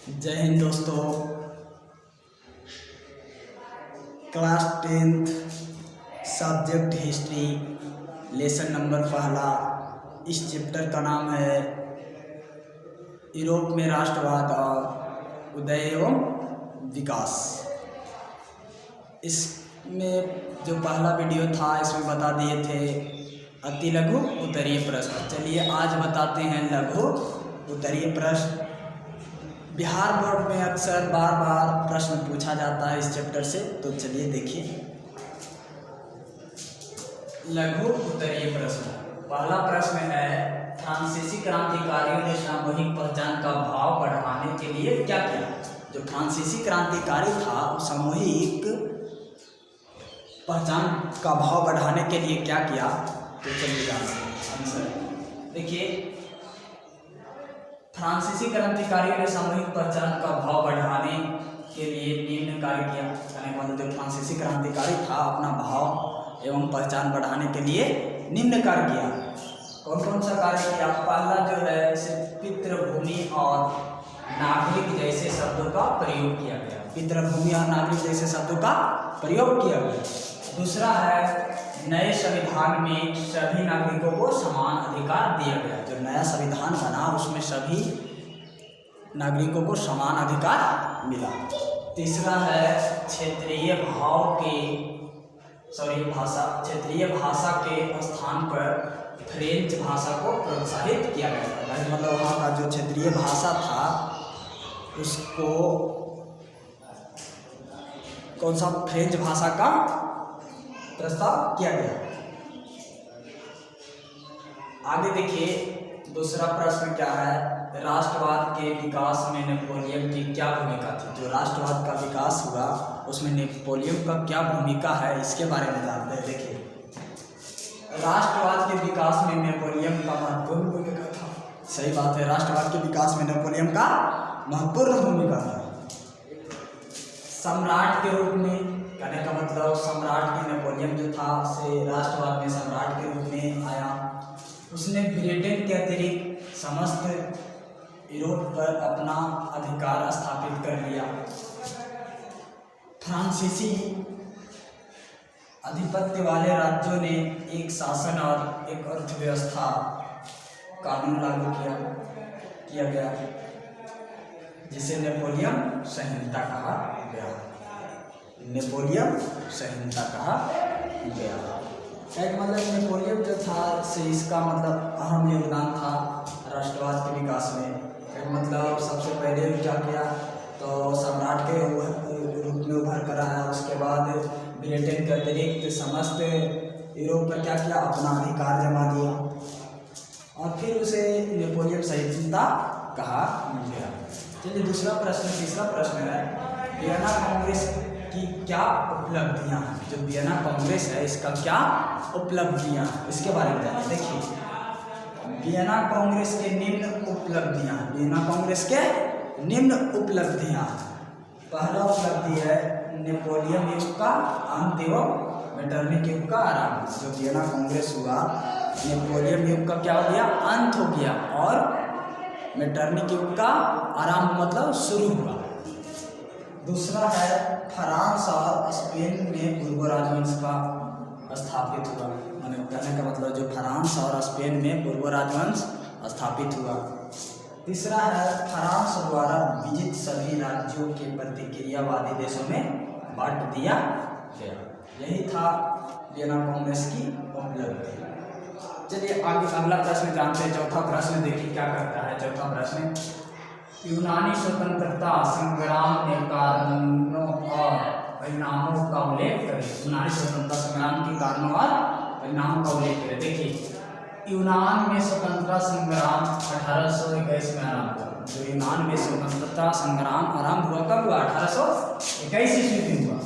जय हिंद दोस्तों। Class 10th subject history lesson number पहला। इस चैप्टर का नाम है यूरोप में राष्ट्रवाद और उदय एवं विकास। इसमें जो पहला वीडियो था इसमें बता दिए थे अति लघु उत्तरीय प्रश्न। चलिए आज बताते हैं लघु उत्तरीय प्रश्न। बिहार बोर्ड में अक्सर बार बार प्रश्न पूछा जाता है इस चैप्टर से, तो चलिए देखिए। लघु उत्तरीय प्रश्न। पहला प्रश्न है, फ्रांसीसी क्रांतिकारियों ने सामूहिक पहचान का भाव बढ़ाने के लिए क्या किया? जो फ्रांसीसी क्रांतिकारी था वो सामूहिक पहचान का भाव बढ़ाने के लिए क्या किया? तो चलिए आंसर देखिए। फ्रांसीसी क्रांतिकारियों ने सामूहिक पहचान का भाव बढ़ाने के लिए निम्न कार्य किया। यानी मतलब जो फ्रांसीसी क्रांतिकारी था अपना भाव एवं पहचान बढ़ाने के लिए निम्न कार्य किया। कौन कौन सा कार्य किया? पहला जो है इसे पितृभूमि और नागरिक जैसे शब्दों का प्रयोग किया गया। पितृभूमि और नागरिक जैसे शब्दों का प्रयोग किया गया। दूसरा है नए संविधान में सभी नागरिकों को समान अधिकार दिया गया। जो नया संविधान बना उसमें सभी नागरिकों को समान अधिकार मिला। तीसरा है क्षेत्रीय भाषा के स्थान पर फ्रेंच भाषा को प्रोत्साहित किया गया। मतलब वहाँ का जो क्षेत्रीय भाषा था उसको कौन सा फ्रेंच भाषा का प्रस्ताव किया गया। आगे देखिए दूसरा प्रश्न क्या है, राष्ट्रवाद के विकास में नेपोलियन की क्या भूमिका थी? जो राष्ट्रवाद का विकास हुआ उसमें नेपोलियन का क्या भूमिका है इसके बारे में जानते हैं। देखिए राष्ट्रवाद के विकास में नेपोलियन का महत्वपूर्ण भूमिका था। सही बात है, राष्ट्रवाद के विकास में नेपोलियन का महत्वपूर्ण भूमिका था। सम्राट के रूप में, कहने का मतलब सम्राट की नेपोलियन जो था से राष्ट्रवाद में सम्राट के रूप में आया। उसने ब्रिटेन के अतिरिक्त समस्त यूरोप पर अपना अधिकार स्थापित कर लिया। फ्रांसीसी आधिपत्य वाले राज्यों ने एक शासन और एक अर्थव्यवस्था कानून लागू किया गया जिसे नेपोलियन संहिता कहा गया। नेपोलियन संहिता कहा गया। एक मतलब नेपोलियन जो था से इसका मतलब अहम योगदान था राष्ट्रवाद के विकास में। एक मतलब सबसे पहले क्या किया तो सम्राट के रूप में उभर कर आया। उसके बाद ब्रिटेन के अतिरिक्त समस्त यूरोप पर क्या किया, अपना अधिकार जमा दिया और फिर उसे नेपोलियन संहिता कहा गया। चलिए दूसरा तीसरा प्रश्न है, वियना कांग्रेस की क्या उपलब्धियां हैं? जो वियना कांग्रेस है इसका क्या उपलब्धियां हैं इसके बारे में जानिए। देखिए वियना कांग्रेस के निम्न उपलब्धियां। वियना कांग्रेस के निम्न उपलब्धियां। पहला उपलब्धि है नेपोलियन युग का अंत एवं मेटरनिक युग का आरंभ। जो वियना कांग्रेस हुआ नेपोलियन युग का क्या हो गया, अंत हो गया और मेटरनिक युग का आरंभ मतलब शुरू हुआ। दूसरा है फ्रांस और स्पेन में पूर्व राजवंश का स्थापित हुआ। मैंने कहने का मतलब जो फ्रांस और स्पेन में पूर्व राजवंश स्थापित हुआ। तीसरा है फ्रांस द्वारा विजित सभी राज्यों के प्रतिक्रियावादी देशों में बांट दिया गया। यही था वियना कांग्रेस की उपलब्धि। चलिए आगे अगला प्रश्न जानते हैं। चौथा प्रश्न देखिए क्या करता है। चौथा प्रश्न, यूनानी स्वतंत्रता संग्राम के कारणों और परिणामों का उल्लेख करें। यूनानी स्वतंत्रता संग्राम के कारणों और परिणामों का उल्लेख करें। देखिए यूनान में स्वतंत्रता संग्राम 1821 में आरंभ हुआ। जो यूनान में स्वतंत्रता संग्राम आरंभ हुआ कब हुआ? 1821 ईस्वी में हुआ।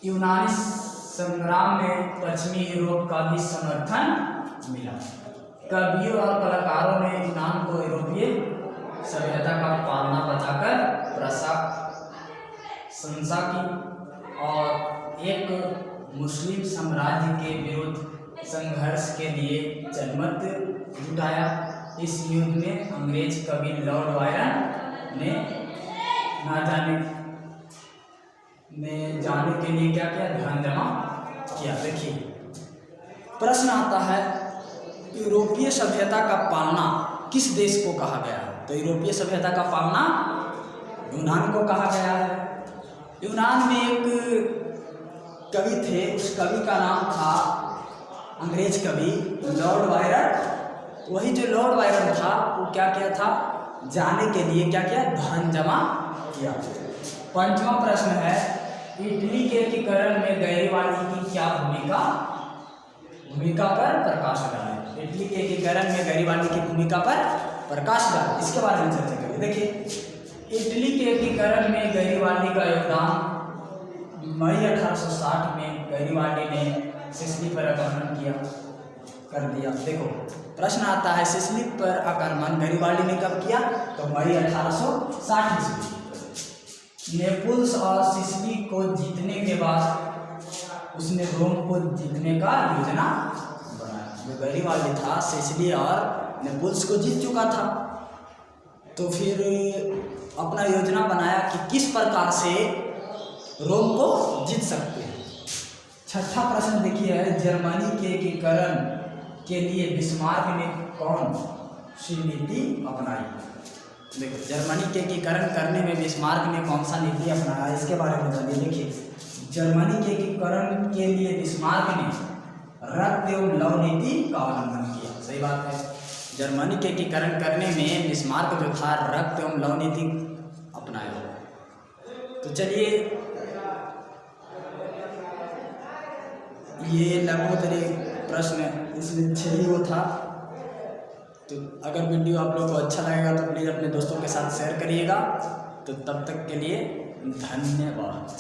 यूनानी संग्राम में पश्चिमी यूरोप का भी समर्थन मिला। कवियों और कलाकारों ने यूनान को यूरोपीय सभ्यता का पालना बचाकर प्रशंसा की और एक मुस्लिम साम्राज्य के विरुद्ध संघर्ष के लिए जनमत जुटाया। इस युद्ध में अंग्रेज कवि लॉर्ड बायरन ने ना जाने के लिए क्या किया, धन जमा किया। देखिए प्रश्न आता है, यूरोपीय सभ्यता का पालना किस देश को कहा गया? तो यूरोपीय सभ्यता का पालना यूनान को कहा गया है। यूनान में एक कवि थे, उस कवि का नाम था, अंग्रेज कवि लॉर्ड बायरन। वही जो लॉर्ड बायरन था वो क्या किया था, जाने के लिए क्या किया, धन जमा किया। पांचवा प्रश्न है, इटली के एकीकरण में गैरीबाल्डी की क्या भूमिका पर प्रकाश डालें। इटली के एकीकरण में गैरीबाल्डी की भूमिका पर प्रकाश डालें, इसके बारे में चर्चा करें। देखिए इटली के एकीकरण में गैरीबाल्डी का योगदान, मई 1860 में गैरीबाल्डी ने सिसिली पर आक्रमण कर दिया। देखो प्रश्न आता है, सिसिली पर आक्रमण गैरीबाल्डी ने कब किया? तो मई 1860 ईस्वी। नेपल्स और सिसिली को जीतने के बाद उसने रोम को जीतने का योजना बनाया। जो गैरीबाल्डी था सिसिली और नेपल्स को जीत चुका था, तो फिर अपना योजना बनाया कि किस प्रकार से रोम को जीत सकते हैं। छठा प्रश्न देखिए है, जर्मनी के एकीकरण के लिए बिस्मार्क ने कौन सी नीति अपनाई? देखो जर्मनी के एकीकरण करने में बिस्मार्क ने कौन सा नीति अपनाया, इसके बारे में जानिए। देखिए जर्मनी के एकीकरण के लिए बिस्मार्क ने रक्त एवं लव नीति का अवलंबन किया। सही बात है, जर्मनी के एकीकरण करने में बिस्मार्क जो था रक्त एवं लव नीति अपनाया। तो चलिए ये लघुत्तरीय प्रश्न इसमें 6 ही वो था। तो अगर वीडियो आप लोग को अच्छा लगेगा तो प्लीज़ अपने दोस्तों के साथ शेयर करिएगा। तो तब तक के लिए धन्यवाद।